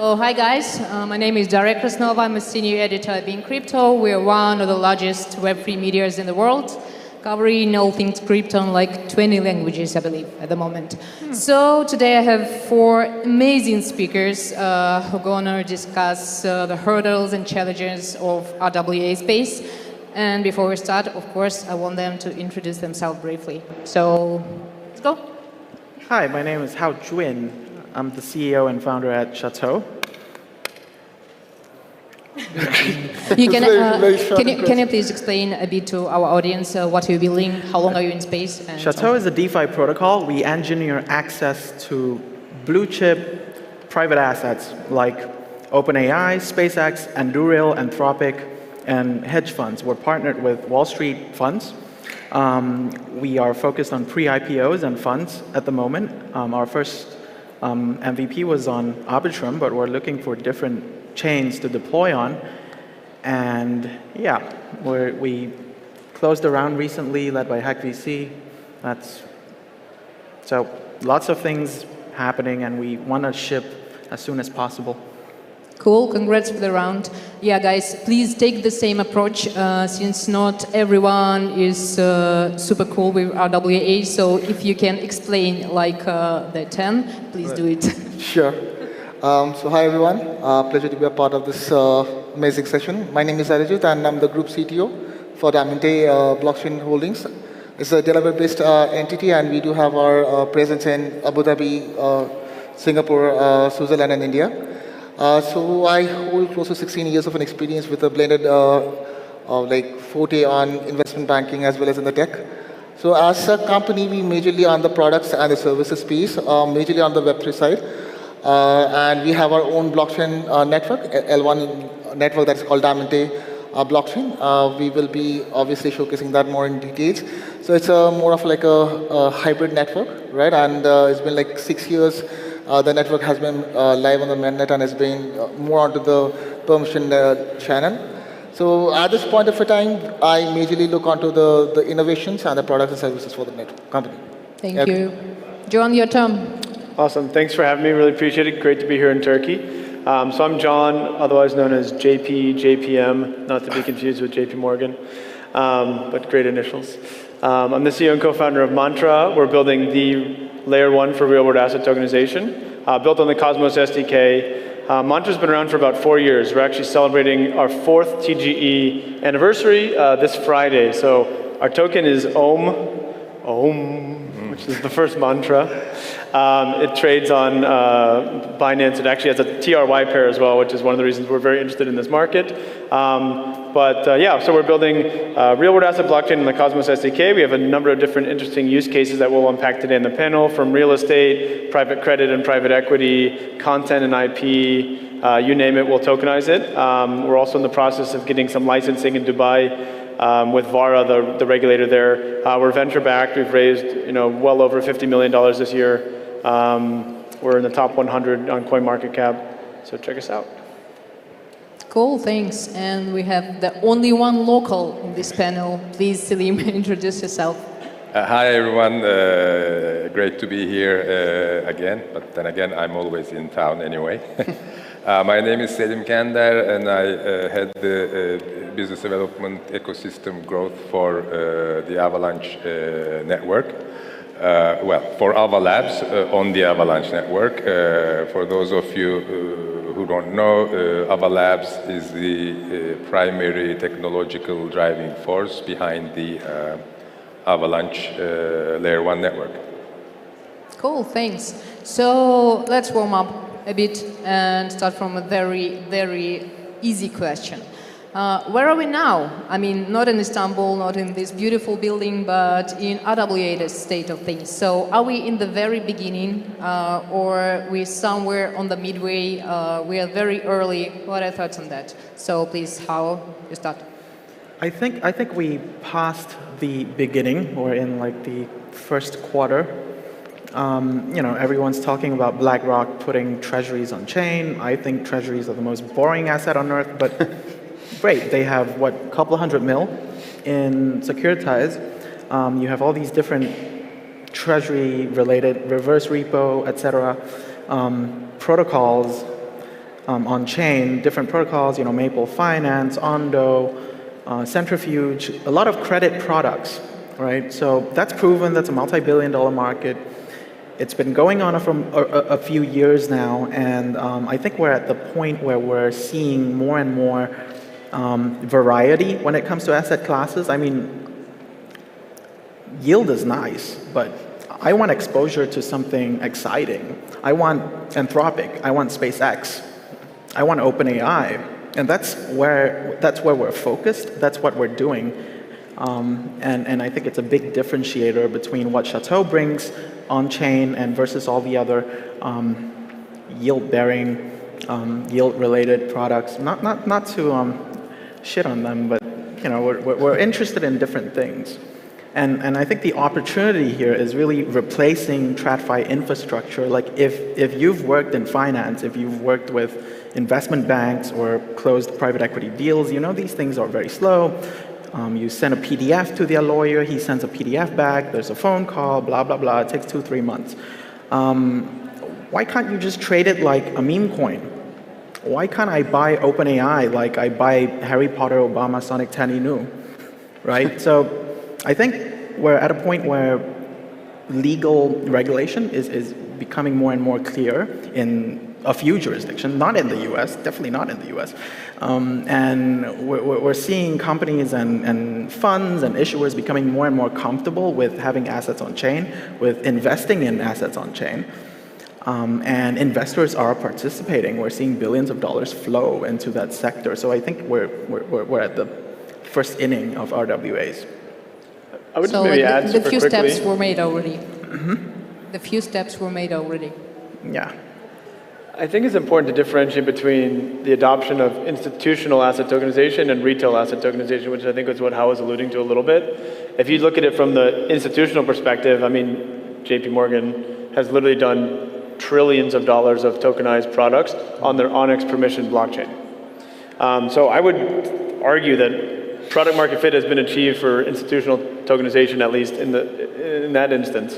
So hi guys, my name is Darek Krasnova. I'm a senior editor at Being Crypto. We're one of the largest Web3 medias in the world, covering all things crypto in like 20 languages, I believe, at the moment. So today I have 4 amazing speakers who are going to discuss the hurdles and challenges of RWA space. And before we start, of course, I want them to introduce themselves briefly. So let's go. Hi, my name is Hao Juin. I'm the CEO and founder at Chateau. Can you please explain a bit to our audience what you're building, how long are you in space? And Chateau is a DeFi protocol. We engineer access to blue chip private assets like OpenAI, SpaceX, Anduril, Anthropic, and hedge funds. We're partnered with Wall Street funds. We are focused on pre-IPOs and funds at the moment. Our first MVP was on Arbitrum, but we're looking for different chains to deploy on. And yeah, we closed a round recently led by Hack VC. So lots of things happening, and we want to ship as soon as possible. Cool, congrats for the round. Yeah, guys, please take the same approach since not everyone is super cool with RWA. So if you can explain like the 10, please do it. Sure. So hi everyone, pleasure to be a part of this amazing session. My name is Arijit and I'm the group CTO for Diamante Blockchain Holdings. It's a Delaware-based entity and we do have our presence in Abu Dhabi, Singapore, Switzerland and India. So I hold close to 16 years of an experience with a blended like forte on investment banking as well as in the tech. So as a company, we majorly on the products and the services piece, majorly on the Web3 side. And we have our own blockchain network, L1 network that's called Diamante blockchain. We will be obviously showcasing that more in details. So it's more of like a hybrid network, right? And it's been like 6 years. The network has been live on the mainnet and has been more onto the permission channel. So at this point of time, I majorly look onto the innovations and the products and services for the company. Thank you. John, your turn. Awesome. Thanks for having me. Really appreciate it. Great to be here in Turkey. So I'm John, otherwise known as JP, JPM, not to be confused with JP Morgan, but great initials. I'm the CEO and co-founder of Mantra. We're building the layer 1 for real-world asset tokenization, built on the Cosmos SDK. Mantra's been around for about 4 years. We're actually celebrating our 4th TGE anniversary this Friday. So our token is OM, which is the first mantra. It trades on Binance. It actually has a TRY pair as well, which is one of the reasons we're very interested in this market. Yeah, so we're building real-world asset blockchain in the Cosmos SDK. We have a number of different interesting use cases that we'll unpack today in the panel, from real estate, private credit and private equity, content and IP, you name it, we'll tokenize it. We're also in the process of getting some licensing in Dubai with VARA, the regulator there. We're venture-backed. We've raised well over $50 million this year. We're in the top 100 on CoinMarketCap, so check us out. Cool, thanks. And we have the only one local in this panel. Please, Selim, introduce yourself. Hi, everyone. Great to be here again. But then again, I'm always in town anyway. My name is Selim Kender, and I head the business development ecosystem growth for the Avalanche network. Well, for Ava Labs on the Avalanche network. For those of you who don't know, Ava Labs is the primary technological driving force behind the Avalanche Layer 1 network. Cool, thanks. So let's warm up a bit and start from a very, very easy question. Where are we now? I mean, not in Istanbul, not in this beautiful building, but in RWA state of things. So are we in the very beginning or we're somewhere on the midway? We are very early. What are your thoughts on that? So please, Hao, you start. I think we passed the beginning. We're in like the first quarter. Everyone's talking about BlackRock putting treasuries on chain. I think treasuries are the most boring asset on earth, but great. They have, what, a couple $100 million in Securitize. You have all these different treasury-related reverse repo, etc. protocols on-chain, different protocols, Maple Finance, Ondo, Centrifuge, a lot of credit products, right? So that's proven, that's a multi-billion-dollar market. It's been going on for a few years now, and I think we're at the point where we're seeing more and more variety when it comes to asset classes. I mean, yield is nice, but I want exposure to something exciting. I want Anthropic, I want SpaceX, I want OpenAI, and that's where we're focused, that's what we're doing. And I think it's a big differentiator between what Chateau brings on-chain and versus all the other yield-bearing, yield-related products. Not to shit on them, but we're interested in different things. And I think the opportunity here is really replacing TradFi infrastructure. Like if you've worked in finance, if you've worked with investment banks or closed private equity deals, these things are very slow. You send a PDF to their lawyer, he sends a PDF back, there's a phone call, blah, blah, blah. It takes 2-3 months. Why can't you just trade it like a meme coin? Why can't I buy OpenAI like I buy Harry Potter, Obama, Sonic, Tanny New, right? So I think we're at a point where legal regulation is becoming more and more clear in a few jurisdictions, not in the US, definitely not in the US. And we're seeing companies and funds and issuers becoming more and more comfortable with having assets on chain, with investing in assets on chain. And investors are participating. We're seeing billions of dollars flow into that sector. So I think we're at the first inning of RWAs. I would just maybe add super quickly. The few steps were made already. The few steps were made already. Yeah. I think it's important to differentiate between the adoption of institutional asset tokenization and retail asset tokenization, which I think is what Hao was alluding to a little bit. If you look at it from the institutional perspective, I mean, JP Morgan has literally done trillions of dollars of tokenized products on their Onyx permissioned blockchain. So I would argue that product market fit has been achieved for institutional tokenization, at least in that instance.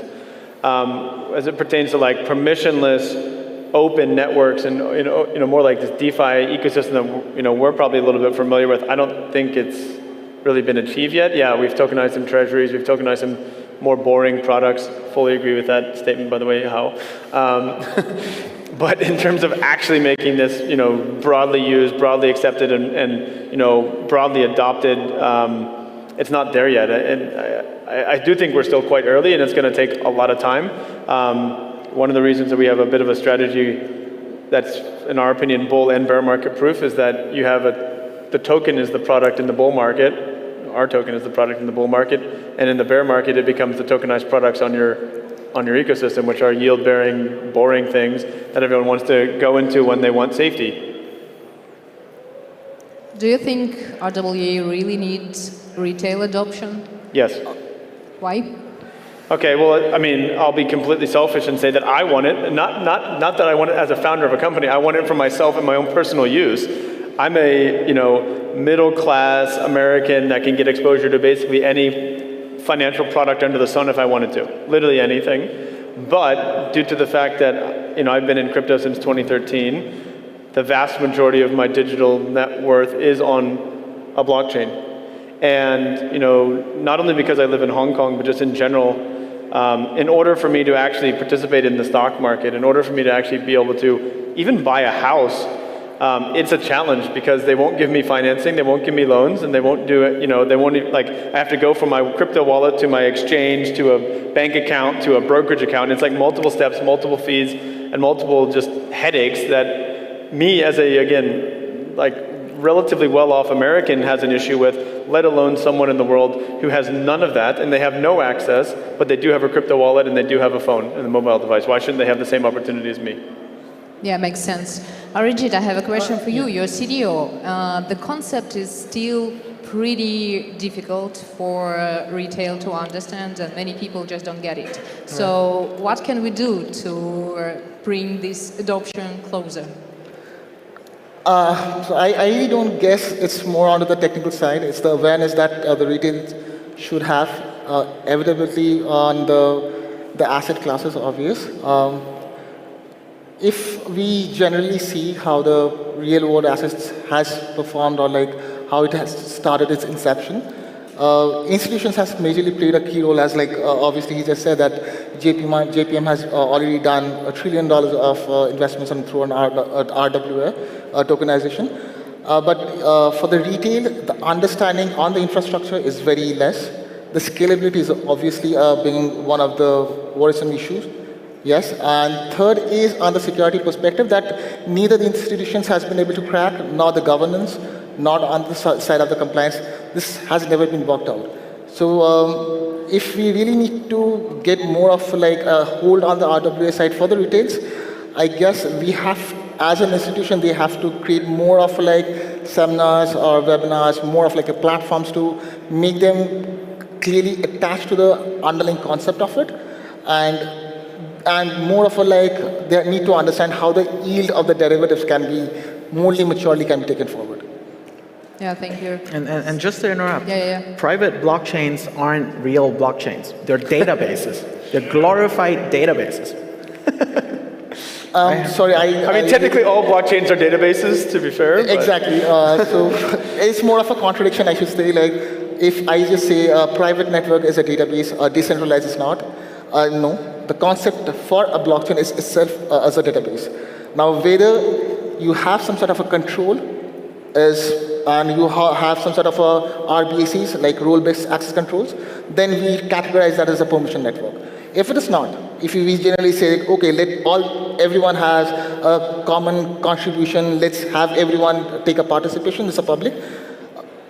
As it pertains to like permissionless open networks and more like this DeFi ecosystem that we're probably a little bit familiar with, I don't think it's really been achieved yet. Yeah, we've tokenized some treasuries, we've tokenized some more boring products. Fully agree with that statement, by the way, Hao. But in terms of actually making this, broadly used, broadly accepted, and broadly adopted, it's not there yet. And I do think we're still quite early, and it's going to take a lot of time. One of the reasons that we have a bit of a strategy that's, in our opinion, bull and bear market proof is that you have the token is the product in the bull market. Our token is the product in the bull market, and in the bear market, it becomes the tokenized products on your ecosystem, which are yield-bearing, boring things that everyone wants to go into when they want safety. Do you think RWA really needs retail adoption? Yes. Why? Okay, well, I mean, I'll be completely selfish and say that I want it, not that I want it as a founder of a company. I want it for myself and my own personal use. I'm a, middle-class American that can get exposure to basically any financial product under the sun if I wanted to, literally anything. But due to the fact that, I've been in crypto since 2013, the vast majority of my digital net worth is on a blockchain. And, not only because I live in Hong Kong, but just in general, in order for me to actually participate in the stock market, in order for me to actually be able to even buy a house, it's a challenge because they won't give me financing, they won't give me loans, and they won't do it, they won't even, I have to go from my crypto wallet to my exchange to a bank account to a brokerage account. It's like multiple steps, multiple fees, and multiple just headaches that me as a, again, relatively well-off American has an issue with, let alone someone in the world who has none of that, and they have no access, but they do have a crypto wallet and they do have a phone and a mobile device. Why shouldn't they have the same opportunity as me? Yeah, makes sense. Arijit, I have a question for you. You're CDO. The concept is still pretty difficult for retail to understand, and many people just don't get it. So what can we do to bring this adoption closer? So I really don't guess it's more onto the technical side. It's the awareness that the retail should have. Availability on the asset classes, obvious. if we generally see how the real world assets has performed or like how it has started its inception, institutions has majorly played a key role as like obviously he just said that JPM has already done $1 trillion of investments through an RWA tokenization. But for the retail, the understanding on the infrastructure is very less. The scalability is obviously being one of the worrisome issues. Yes, and third is on the security perspective that neither the institutions has been able to crack, nor the governance, not on the side of the compliance. This has never been worked out. So if we really need to get more of like a hold on the RWA side for the retails, I guess we have, as an institution, they have to create more of like seminars or webinars, more of like a platforms to make them clearly attached to the underlying concept of it, and more of a like they need to understand how the yield of the derivatives can be more maturely can be taken forward. Yeah, thank you. And just to interrupt, Yeah. private blockchains aren't real blockchains. They're databases. They're glorified databases. Sorry, I mean, technically all blockchains are databases, to be fair. Exactly. So it's more of a contradiction, I should say. Like, if I just say a private network is a database, decentralized is not, no. The concept for a blockchain is itself as a database. Now, whether you have some sort of a control and you have some sort of a RBACs, like role-based access controls, then we categorize that as a permission network. If it is not, if we generally say, okay, everyone has a common contribution, let's have everyone take a participation, it's a public,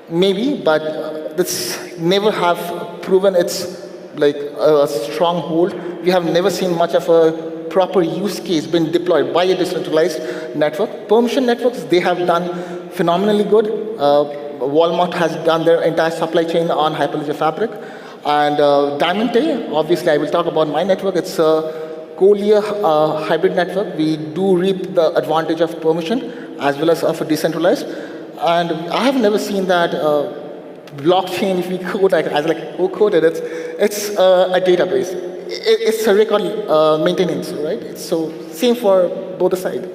maybe, but this never have proven it's like a stronghold. We have never seen much of a proper use case been deployed by a decentralized network. Permission networks, they have done phenomenally good. Walmart has done their entire supply chain on Hyperledger Fabric. And Diamante, obviously I will talk about my network. It's a co-layer hybrid network. We do reap the advantage of permission as well as of a decentralized. And I have never seen that blockchain, if we code who coded it, it's a database. It's a record maintenance, right? So same for both the sides.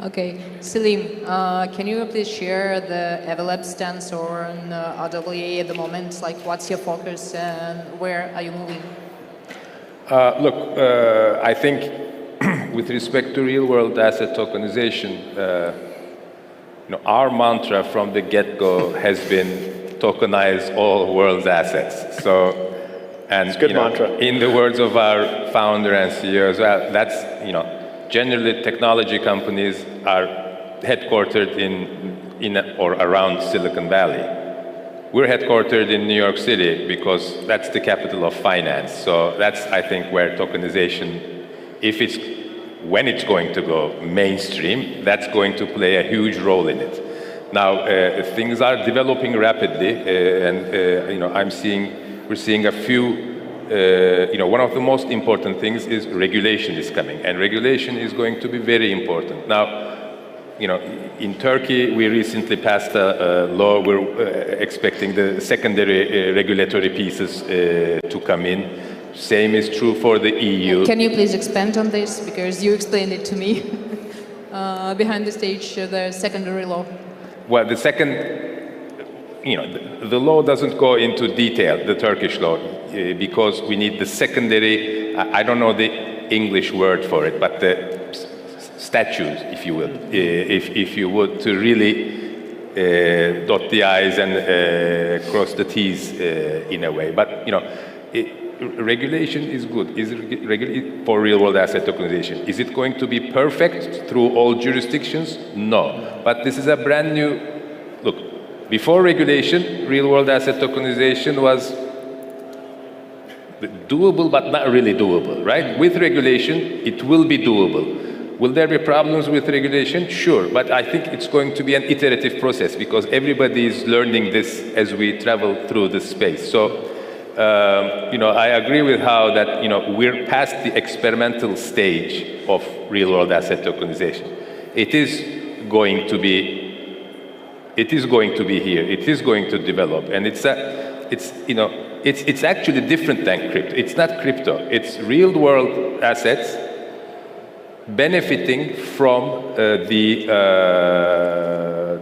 Okay, Selim, can you please share the Evolab stance on RWA at the moment? Like, what's your focus and where are you moving? Look, I think with respect to real-world asset tokenization, our mantra from the get-go has been tokenize all world's assets. So, and it's a good mantra. In the words of our founder and CEO as well, that's generally technology companies are headquartered in or around Silicon Valley. We're headquartered in New York City because that's the capital of finance. So that's, I think, where tokenization, when it's going to go mainstream, that's going to play a huge role in it. Now, things are developing rapidly, and we're seeing a few. One of the most important things is regulation is coming, and regulation is going to be very important. Now, in Turkey, we recently passed a law. We're expecting the secondary regulatory pieces to come in. Same is true for the EU. Can you please expand on this? Because you explained it to me behind the stage, the secondary law. Well, the law doesn't go into detail, the Turkish law, because we need the secondary, I don't know the English word for it, but the statutes, if you will, if you would, to really dot the I's and cross the T's in a way. But, regulation is good. Is it for real-world asset tokenization? Is it going to be perfect through all jurisdictions? No. But this is a brand new, look, before regulation, real-world asset tokenization was doable, but not really doable, right? With regulation, it will be doable. Will there be problems with regulation? Sure, but I think it's going to be an iterative process because everybody is learning this as we travel through this space. So, I agree with how that, we're past the experimental stage of real-world asset tokenization. It is going to be here. It is going to develop, and it's actually different than crypto. It's not crypto. It's real-world assets benefiting from the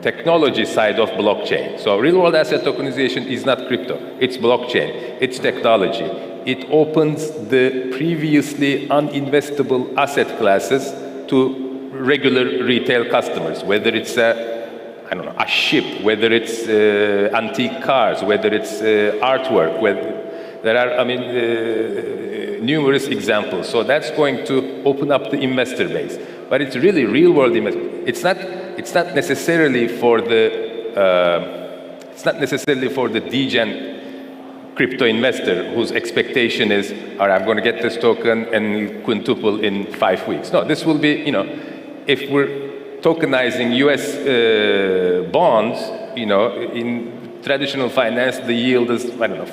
technology side of blockchain. So real-world asset tokenization is not crypto. It's blockchain. It's technology. It opens the previously uninvestable asset classes to regular retail customers, whether it's a ship, whether it's antique cars, whether it's artwork. There are, numerous examples. So that's going to open up the investor base. But it's really real-world investment. It's not necessarily for the degen crypto investor whose expectation is, all right, I'm going to get this token and quintuple in 5 weeks. No, this will be, if we're tokenizing US bonds, in traditional finance, the yield is, 5%,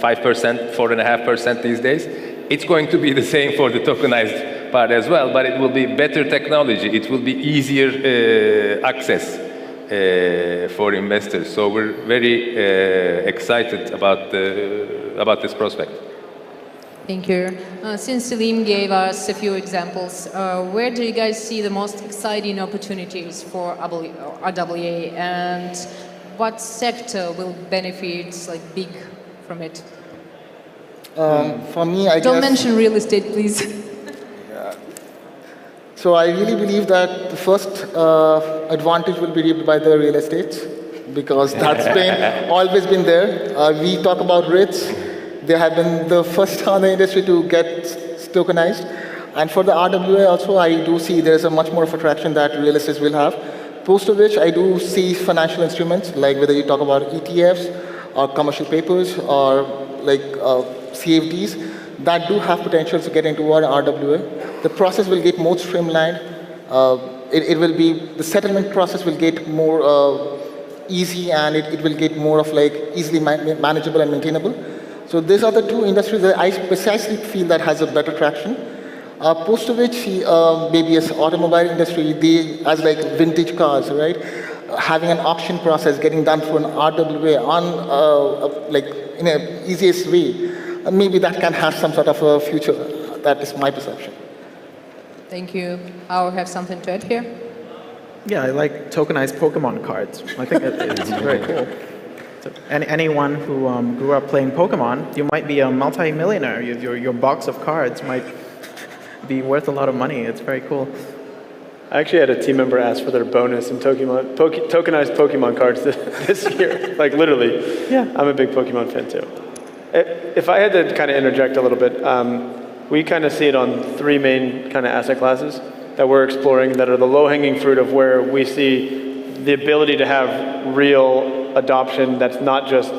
4.5% these days. It's going to be the same for the tokenized part as well, but it will be better technology. It will be easier access for investors. So we're very excited about this prospect. Thank you. Since Selim gave us a few examples, where do you guys see the most exciting opportunities for RWA, and what sector will benefit big from it? For me, I Don't guess... mention real estate, please. So I really believe that the first advantage will be reaped by the real estate, because that's always been there. We talk about REITs. They have been the first on the industry to get tokenized. And for the RWA also, I do see there's a much more of attraction that real estates will have. Post of which, I do see financial instruments, like whether you talk about ETFs or commercial papers or CFDs, that do have potential to get into our RWA. The process will get more streamlined. The settlement process will get more easy, and it will get more of easily manageable and maintainable. So these are the two industries that I precisely feel that has a better traction. Post of which, maybe as automobile industry, as vintage cars, right? Having an auction process getting done through an RWA in an easiest way, maybe that can have some sort of a future. That is my perception. Thank you. I'll have something to add here. Yeah, I like tokenized Pokemon cards. I think it's very cool. So anyone who grew up playing Pokemon, you might be a multi-millionaire. Your box of cards might be worth a lot of money. It's very cool. I actually had a team member ask for their bonus in tokenized Pokemon cards this year. Literally. Yeah. I'm a big Pokemon fan too. If I had to kind of interject a little bit, we kind of see it on three main kind of asset classes that we're exploring that are the low-hanging fruit of where we see the ability to have real adoption that's not just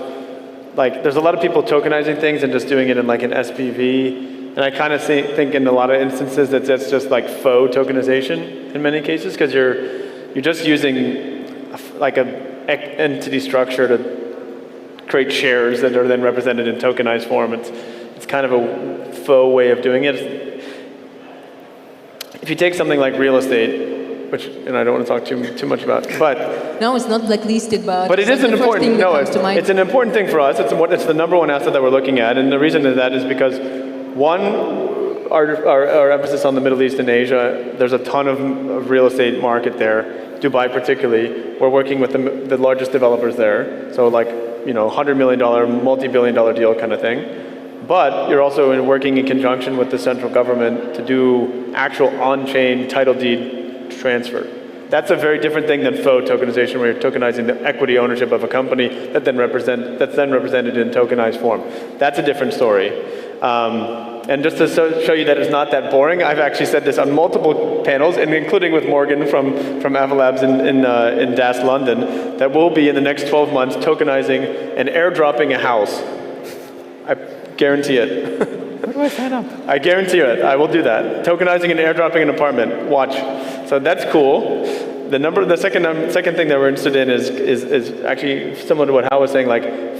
there's a lot of people tokenizing things and just doing it in an SPV, and I kind of think in a lot of instances that's just faux tokenization in many cases, because you're just using an entity structure to create shares that are then represented in tokenized form. It's kind of a faux way of doing it. If you take something like real estate, which I don't want to talk too much about, but no, it's not listed, but it is an important. No, it's an important thing for us. It's the number one asset that we're looking at, and the reason of that is because one, our emphasis on the Middle East and Asia. There's a ton of real estate market there. Dubai particularly, we're working with the largest developers there. So $100 million, multi-billion-dollar deal kind of thing. But you're also working in conjunction with the central government to do actual on-chain title deed transfer. That's a very different thing than faux tokenization, where you're tokenizing the equity ownership of a company that's then represented in tokenized form. That's a different story. And just to show you that it's not that boring, I've actually said this on multiple panels, and including with Morgan from Avalabs in DAS London, that we'll be in the next 12 months tokenizing and airdropping a house. I guarantee it. Where do I sign up? I guarantee it. I will do that. Tokenizing and airdropping an apartment. Watch. So that's cool. The second thing that we're interested in is actually similar to what Hal was saying,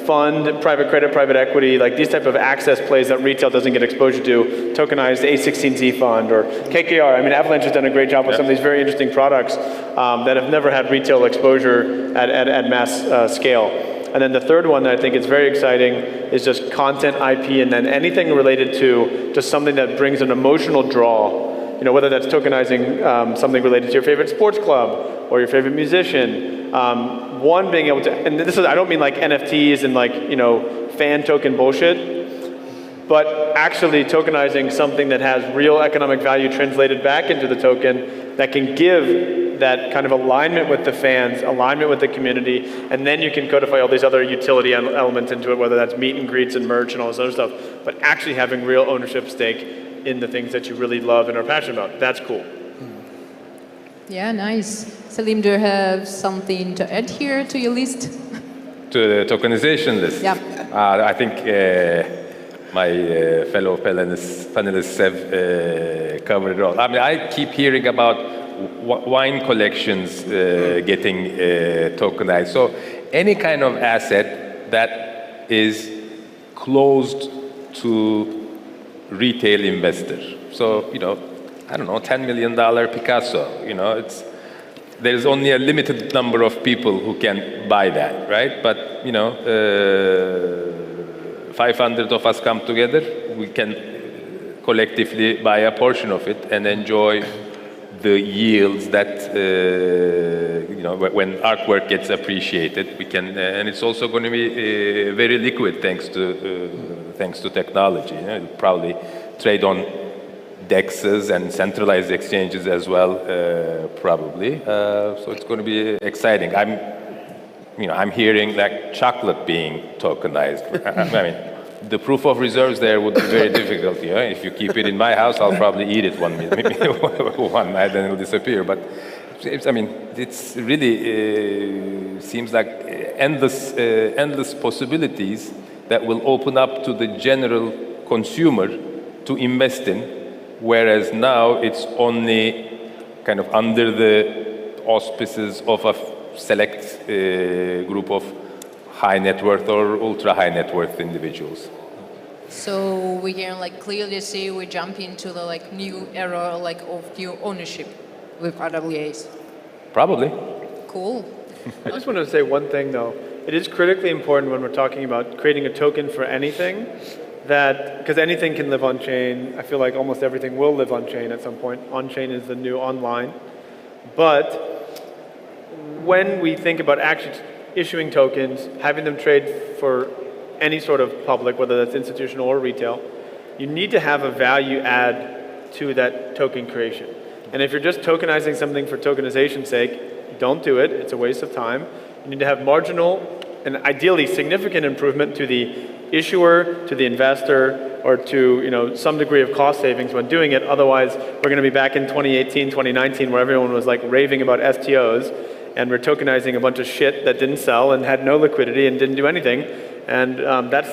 fund, private credit, private equity, these type of access plays that retail doesn't get exposure to. Tokenized A16Z fund or KKR. Avalanche has done a great job with some of these very interesting products that have never had retail exposure at mass scale. And then the third one that I think is very exciting is just content IP, and then anything related to just something that brings an emotional draw whether that's tokenizing something related to your favorite sports club or your favorite musician. One, being able to, and this is, I don't mean like NFTs and like, fan token bullshit, but actually tokenizing something that has real economic value translated back into the token that can give that kind of alignment with the fans, alignment with the community, and then you can codify all these other utility elements into it, whether that's meet and greets and merch and all this other stuff, but actually having real ownership stake in the things that you really love and are passionate about. That's cool. Yeah, nice. Salim, do you have something to add here to your list? To the tokenization list? Yeah. I think my fellow panelists have covered it all. I mean, I keep hearing about wine collections getting tokenized. So any kind of asset that is closed to retail investor. So, I don't know, $10 million Picasso, there's only a limited number of people who can buy that, right? But, 500 of us come together, we can collectively buy a portion of it and enjoy the yields that, when artwork gets appreciated, we can, and it's also going to be very liquid thanks to technology. It'll probably trade on DEXs and centralized exchanges as well, probably. So it's going to be exciting. I'm hearing like chocolate being tokenized. I mean, the proof of reserves there would be very difficult. If you keep it in my house, I'll probably eat it one night, then it'll disappear. But it's really seems like endless possibilities that will open up to the general consumer to invest in. Whereas now it's only kind of under the auspices of a select group of high net worth or ultra high net worth individuals. So we can clearly see we jump into the new era of new ownership with RWAs. Probably. Cool. I just wanted to say one thing though. It is critically important when we're talking about creating a token for anything because anything can live on chain. I feel like almost everything will live on chain at some point. On chain is the new online. But when we think about actually issuing tokens, having them trade for any sort of public, whether that's institutional or retail, you need to have a value add to that token creation. And if you're just tokenizing something for tokenization's sake, don't do it. It's a waste of time. You need to have marginal and ideally significant improvement to the issuer, to the investor, or to some degree of cost savings when doing it. Otherwise, we're going to be back in 2018, 2019, where everyone was raving about STOs, and we're tokenizing a bunch of shit that didn't sell and had no liquidity and didn't do anything. And that's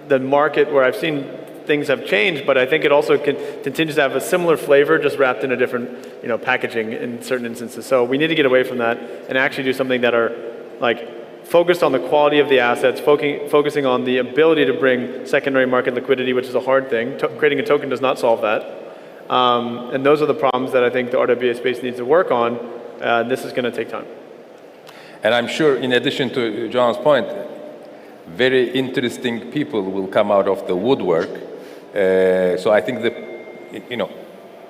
the market where I've seen things have changed, but I think it also continues to have a similar flavor, just wrapped in a different packaging in certain instances. So we need to get away from that and actually do something that are focused on the quality of the assets, focusing on the ability to bring secondary market liquidity, which is a hard thing. Creating a token does not solve that. And those are the problems that I think the RWA space needs to work on. This is going to take time. And I'm sure, in addition to John's point, very interesting people will come out of the woodwork. So I think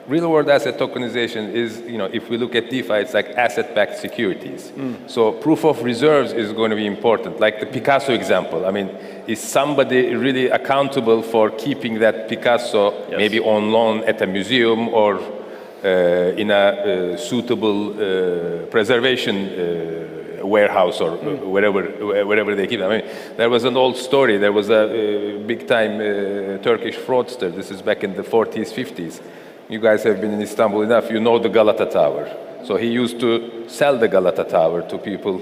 real-world asset tokenization is, if we look at DeFi, it's like asset-backed securities. So proof of reserves is going to be important. Like the Picasso example. I mean, is somebody really accountable for keeping that Picasso maybe on loan at a museum or in a suitable preservation warehouse or wherever they keep them? I mean, there was an old story. There was a big-time Turkish fraudster. This is back in the 40s, 50s. You guys have been in Istanbul enough. You know the Galata Tower. So he used to sell the Galata Tower to people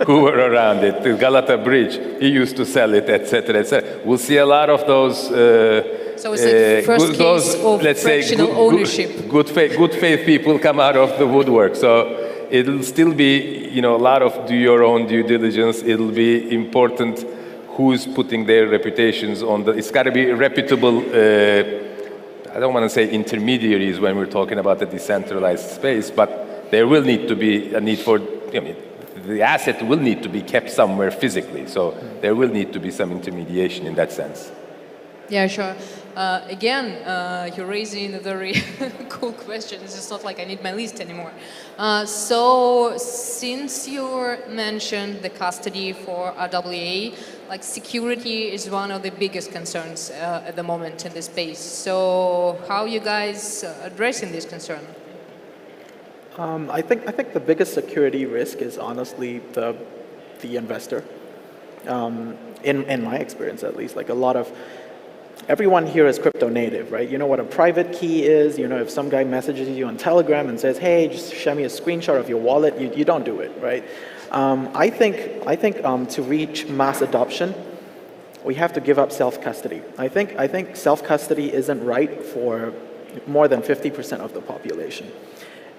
who were around it. The Galata Bridge, he used to sell it, etc., etc. We'll see a lot of those. So it's the first case of fractional ownership. Good faith people come out of the woodwork. So it'll still be, a lot of do your own due diligence. It'll be important who's putting their reputations on the. It's got to be reputable. I don't want to say intermediaries when we're talking about the decentralized space, but there will need to be a need for, the asset will need to be kept somewhere physically. So there will need to be some intermediation in that sense. Yeah, sure. Again, you're raising a very cool question. It's just not like I need my list anymore. So, since you mentioned the custody for RWA, like security is one of the biggest concerns at the moment in this space. So, how are you guys addressing this concern? I think the biggest security risk is honestly the investor. In my experience, at least, like a lot of everyone here is crypto native, right? You know what a private key is. You know, if some guy messages you on Telegram and says, "Hey, just show me a screenshot of your wallet," you don't do it, right? I think to reach mass adoption, we have to give up self-custody. I think self-custody isn't right for more than 50% of the population,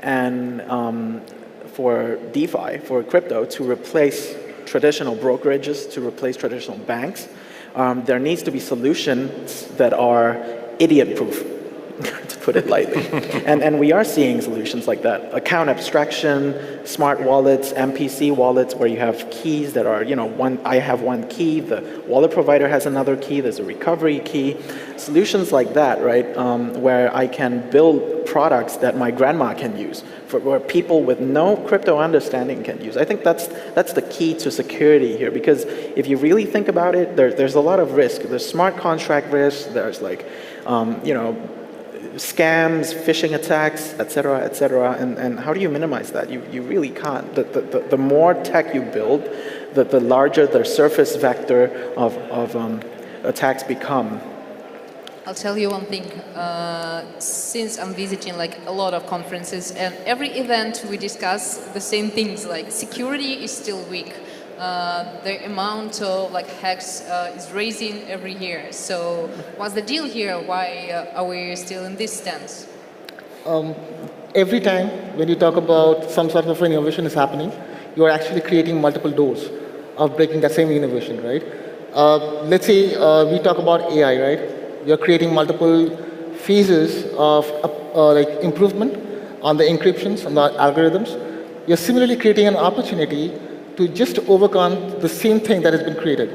and for DeFi, for crypto, to replace traditional brokerages, to replace traditional banks, there needs to be solutions that are idiot-proof, to put it lightly. and we are seeing solutions like that. Account abstraction, smart wallets, MPC wallets, where you have keys that are, you know, I have one key, the wallet provider has another key, there's a recovery key. Solutions like that, right, where I can build products that my grandma can use, where people with no crypto understanding can use. I think that's the key to security here, because if you really think about it, there's a lot of risk. There's smart contract risk, there's like, you know, scams, phishing attacks, et cetera, and how do you minimize that? You really can't. The more tech you build, the larger the surface vector of attacks become. I'll tell you one thing. Since I'm visiting like a lot of conferences, and every event we discuss the same things, like security is still weak. The amount of like hacks is raising every year. So what's the deal here? Why are we still in this stance? Every time when you talk about some sort of an innovation is happening, you are actually creating multiple doors of breaking that same innovation, right? Let's say we talk about AI, right? We are creating multiple phases of like improvement on the encryptions, on the algorithms. You're similarly creating an opportunity to just overcome the same thing that has been created.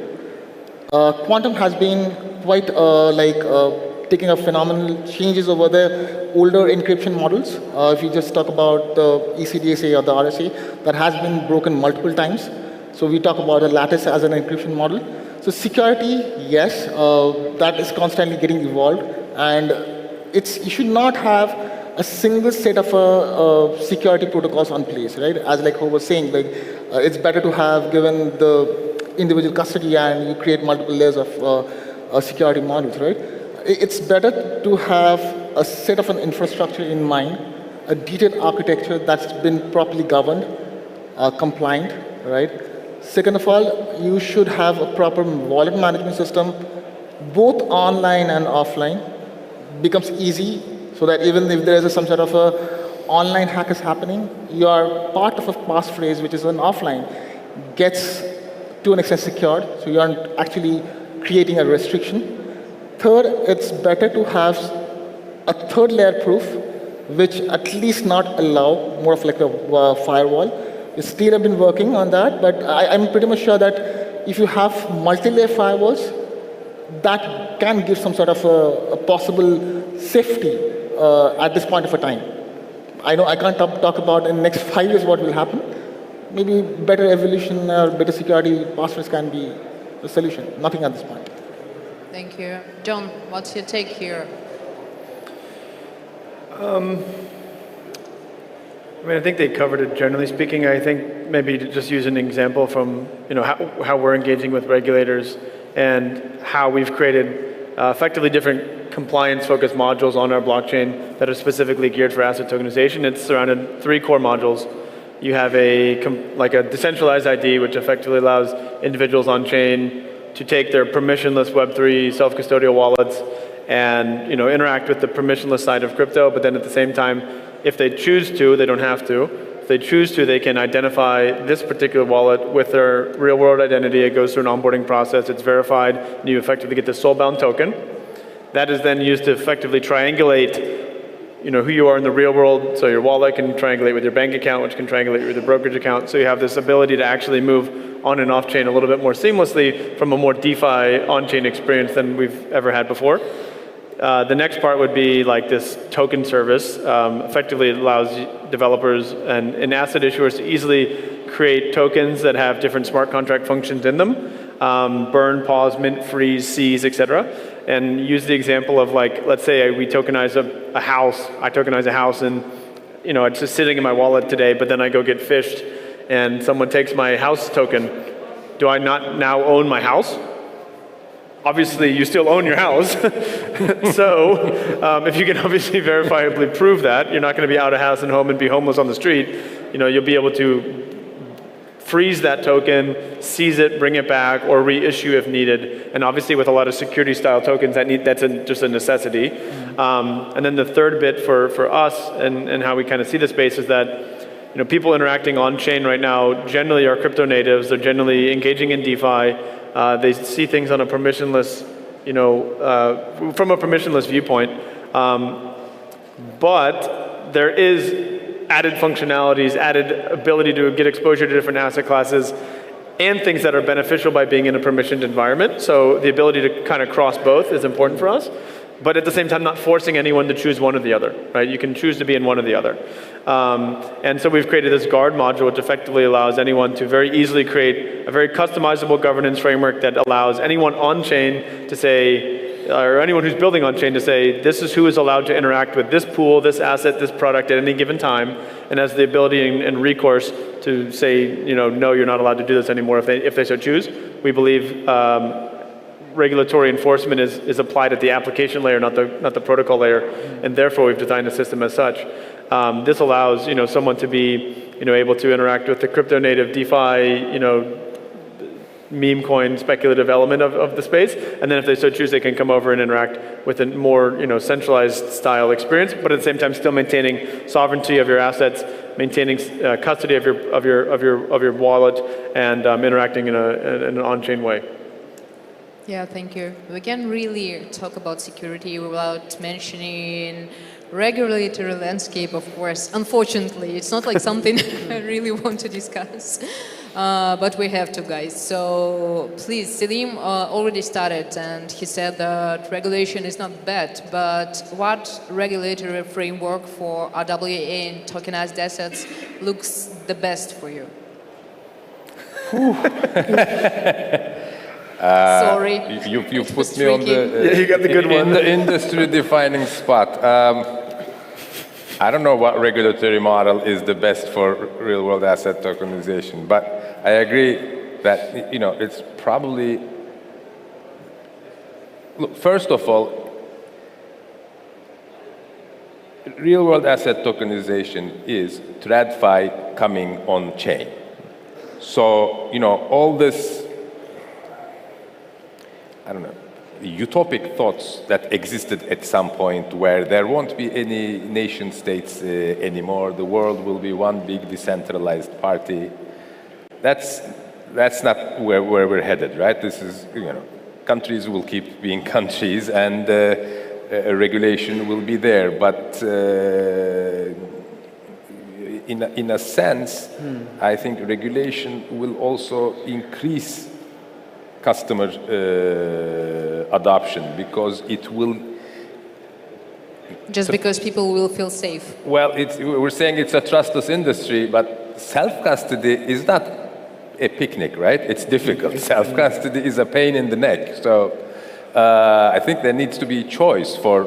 Quantum has been quite taking up phenomenal changes over the older encryption models. If you just talk about the ECDSA or the RSA, that has been broken multiple times. So we talk about a lattice as an encryption model. So security, yes, that is constantly getting evolved, and you should not have a single set of security protocols on place, right? As like Ho was saying, like it's better to have given the individual custody and you create multiple layers of security models, right? It's better to have a set of an infrastructure in mind, a detailed architecture that's been properly governed, compliant, right? Second of all, you should have a proper wallet management system, both online and offline. Becomes easy so that even if there is some sort of a online hack is happening, your part of a passphrase, which is an offline, gets to an extent secured, so you aren't actually creating a restriction. Third, it's better to have a third layer proof, which at least not allow more of like a firewall. We still have been working on that, but I'm pretty much sure that if you have multi-layer firewalls, that can give some sort of a possible safety at this point of a time. I know I can't talk about in the next 5 years what will happen. Maybe better evolution or better security passwords can be the solution. Nothing at this point. Thank you. John, what's your take here? I mean, I think they covered it generally speaking. I think maybe to just use an example from how we're engaging with regulators and how we've created effectively different compliance-focused modules on our blockchain that are specifically geared for asset tokenization. It's surrounded 3 core modules. You have a decentralized ID, which effectively allows individuals on chain to take their permissionless Web3 self-custodial wallets and interact with the permissionless side of crypto, but then at the same time, if they choose to, they don't have to. If they choose to, they can identify this particular wallet with their real-world identity. It goes through an onboarding process. It's verified, and you effectively get the soul-bound token. That is then used to effectively triangulate, who you are in the real world. So your wallet can triangulate with your bank account, which can triangulate with your brokerage account. So you have this ability to actually move on and off chain a little bit more seamlessly from a more DeFi on-chain experience than we've ever had before. The next part would be like this token service. Effectively, it allows developers and asset issuers to easily create tokens that have different smart contract functions in them. Burn, pause, mint, freeze, seize, etc. And use the example of like, let's say we tokenize a house. I tokenize a house and it's just sitting in my wallet today, but then I go get fished and someone takes my house token. Do I not now own my house? Obviously, you still own your house. So if you can obviously verifiably prove that, you're not going to be out of house and home and be homeless on the street. You'll be able to freeze that token, seize it, bring it back, or reissue if needed. And obviously with a lot of security style tokens, that's just a necessity. And then the third bit for us and how we kind of see the space is that people interacting on chain right now generally are crypto natives. They're generally engaging in DeFi. They see things on a permissionless, from a permissionless viewpoint. But there is added functionalities, added ability to get exposure to different asset classes, and things that are beneficial by being in a permissioned environment. So the ability to kind of cross both is important for us, but at the same time not forcing anyone to choose one or the other, right? You can choose to be in one or the other. And so we've created this guard module, which effectively allows anyone to very easily create a very customizable governance framework that allows anyone on-chain to say, or anyone who's building on-chain to say, this is who is allowed to interact with this pool, this asset, this product at any given time, and has the ability and recourse to say, no, you're not allowed to do this anymore if they so choose. We believe regulatory enforcement is applied at the application layer, not the protocol layer, and therefore we've designed the system as such. This allows someone to be able to interact with the crypto native DeFi meme coin speculative element of the space, and then if they so choose, they can come over and interact with a more centralized style experience, but at the same time still maintaining sovereignty of your assets, maintaining custody of your wallet, and interacting in an on-chain way. Yeah, thank you. We can really talk about security without mentioning regulatory landscape, of course. Unfortunately, it's not like something I really want to discuss. But we have to, guys. So please, Selim already started, and he said that regulation is not bad, but what regulatory framework for RWA and tokenized assets looks the best for you? Sorry. You put me on you got the good one. In the industry-defining spot. I don't know what regulatory model is the best for real-world asset tokenization, but I agree that it's probably. Look, first of all, real-world asset tokenization is TradFi coming on chain. So all this, I don't know, utopic thoughts that existed at some point where there won't be any nation states anymore, the world will be one big decentralized party. That's not where we're headed, right? This is, countries will keep being countries and regulation will be there, but in a sense, I think regulation will also increase customer adoption because it will. Just because people will feel safe. Well, we're saying it's a trustless industry, but self-custody is not a picnic, right? It's difficult. Self-custody is a pain in the neck. So I think there needs to be choice for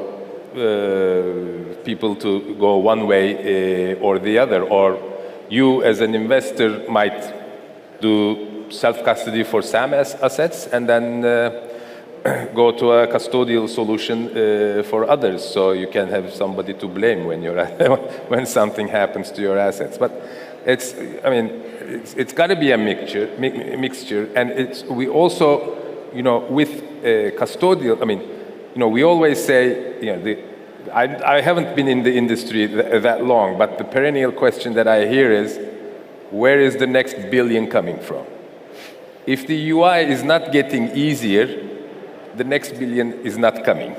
people to go one way or the other. Or you as an investor might do self-custody for some assets and then go to a custodial solution for others, so you can have somebody to blame when when something happens to your assets. But it's got to be a mixture, and we also, with custodial. We always say, I haven't been in the industry that long, but the perennial question that I hear is, where is the next billion coming from? If the UI is not getting easier, the next billion is not coming,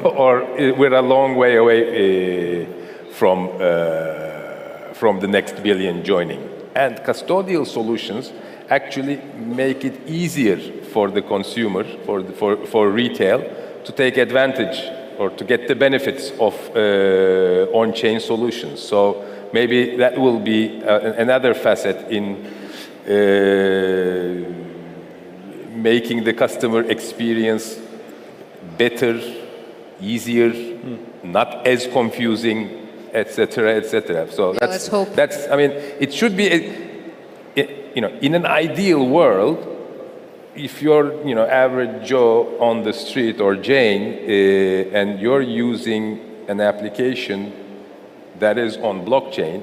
or we're a long way away from the next billion joining. And custodial solutions actually make it easier for the consumer, for retail, to take advantage or to get the benefits of on-chain solutions. So maybe that will be another facet in making the customer experience better, easier, not as confusing, etc., etc. So let's hope. I mean, it should be, in an ideal world, if you're, average Joe on the street or Jane, and you're using an application that is on blockchain,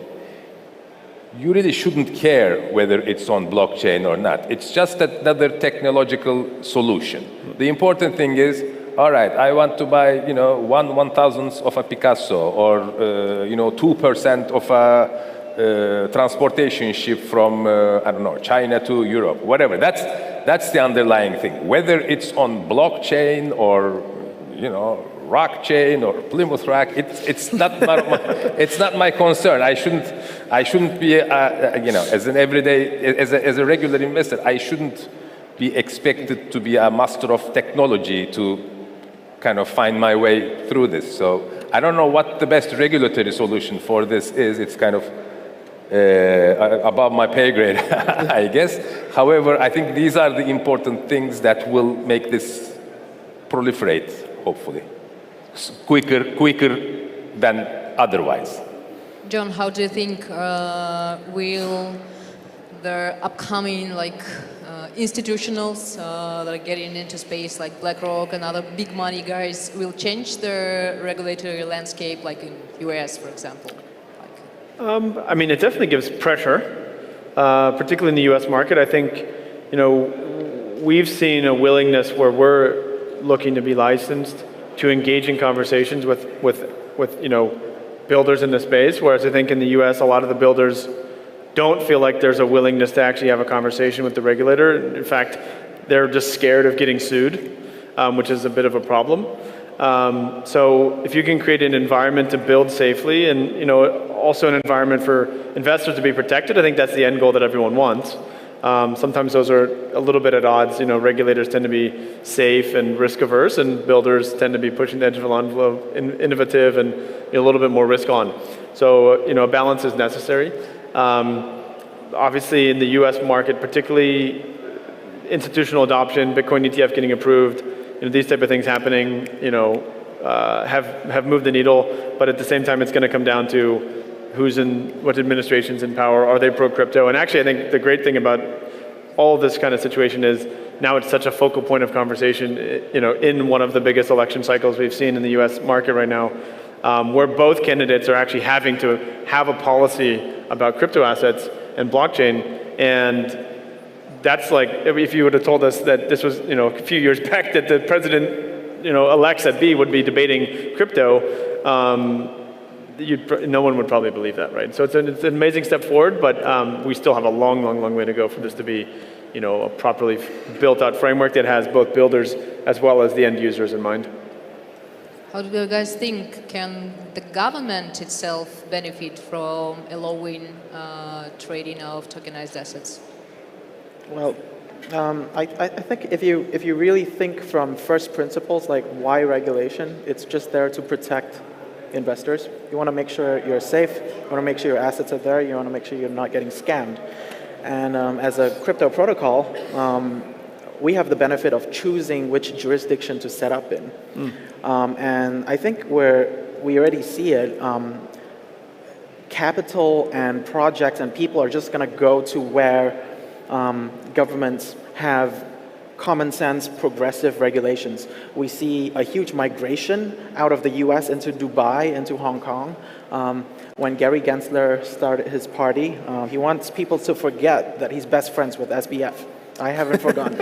you really shouldn't care whether it's on blockchain or not. It's just another technological solution. The important thing is, all right, I want to buy, 1/1000th of a Picasso, or 2% of a transportation ship from, I don't know, China to Europe, whatever. That's the underlying thing. Whether it's on blockchain or, rock chain or Plymouth Rock, it's not my concern. I shouldn't be, as an everyday, as a regular investor, I shouldn't be expected to be a master of technology to kind of find my way through this. So I don't know what the best regulatory solution for this is. It's kind of above my pay grade, I guess. However, I think these are the important things that will make this proliferate, hopefully, quicker than otherwise. John, how do you think will the upcoming institutionals that are getting into space, like BlackRock and other big money guys, will change the regulatory landscape, like in US, for example? I mean, it definitely gives pressure, particularly in the U.S. market. I think, we've seen a willingness where we're looking to be licensed to engage in conversations with builders in the space, whereas I think in the U.S. a lot of the builders don't feel like there's a willingness to actually have a conversation with the regulator. In fact, they're just scared of getting sued, which is a bit of a problem. So if you can create an environment to build safely and also an environment for investors to be protected, I think that's the end goal that everyone wants. Sometimes those are a little bit at odds. Regulators tend to be safe and risk averse, and builders tend to be pushing the edge of the envelope, innovative, and a little bit more risk on. So a balance is necessary. Obviously, in the U.S. market, particularly institutional adoption, Bitcoin ETF getting approved, these type of things happening, have moved the needle. But at the same time, it's going to come down to what administration's in power. Are they pro-crypto? And actually, I think the great thing about all this kind of situation is now it's such a focal point of conversation, in one of the biggest election cycles we've seen in the U.S. market right now, where both candidates are actually having to have a policy about crypto assets and blockchain. And that's like, if you would have told us that this was, a few years back, that the president, elects at B would be debating crypto, no one would probably believe that, right? So it's an amazing step forward, but we still have a long, long, long way to go for this to be, a properly built-out framework that has both builders as well as the end users in mind. How do you guys think, can the government itself benefit from allowing trading of tokenized assets? Well, I think if you really think from first principles, like why regulation, it's just there to protect investors. You want to make sure you're safe. You want to make sure your assets are there. You want to make sure you're not getting scammed. And as a crypto protocol, we have the benefit of choosing which jurisdiction to set up in. And I think we already see it, capital and projects and people are just going to go to where governments have common sense, progressive regulations. We see a huge migration out of the US into Dubai, into Hong Kong. When Gary Gensler started his party, he wants people to forget that he's best friends with SBF. I haven't forgotten.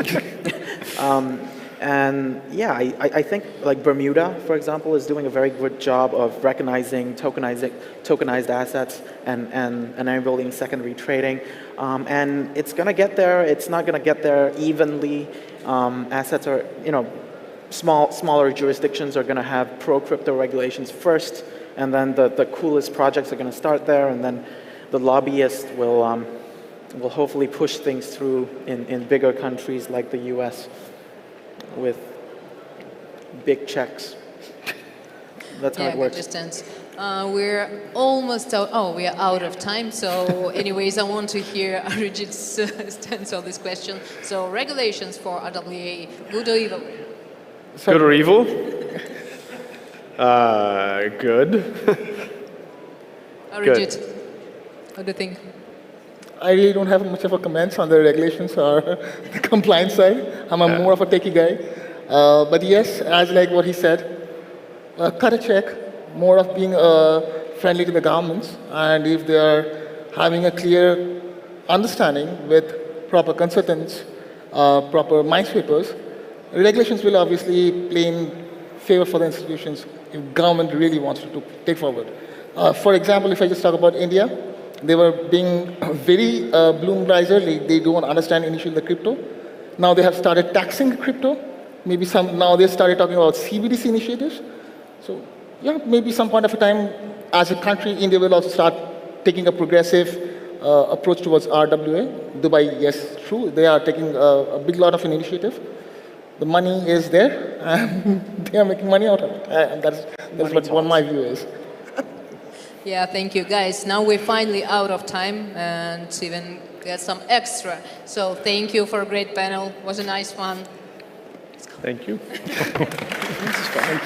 And yeah, I think like Bermuda, for example, is doing a very good job of recognizing tokenized assets and enabling secondary trading. And it's going to get there. It's not going to get there evenly. Assets are, smaller jurisdictions are going to have pro-crypto regulations first, and then the coolest projects are going to start there, and then the lobbyists will hopefully push things through in bigger countries like the US with big checks. That's how it works. Understand. We're almost out. Oh, we are out of time. So, anyways, I want to hear Arijit's stance on this question. So, regulations for RWA, good or evil? Good or evil? Good. Arijit, what do you think? I really don't have much of a comments on the regulations or the compliance side. I'm more of a techie guy. But yes, as like what he said, cut a check, more of being friendly to the governments, and if they are having a clear understanding with proper consultants, proper mindsweepers, regulations will obviously play in favor for the institutions if government really wants to take forward. For example, if I just talk about India, they were being very bloom-riser. They don't understand initially the crypto. Now they have started taxing crypto. Maybe now they started talking about CBDC initiatives. So yeah, maybe some point of a time, as a country, India will also start taking a progressive approach towards RWA. Dubai, yes, true. They are taking a big lot of an initiative. The money is there, and they are making money out of it. And that's what my view is. Yeah, thank you, guys. Now we're finally out of time and even get some extra. So thank you for a great panel. It was a nice one. Thank you. This is fun.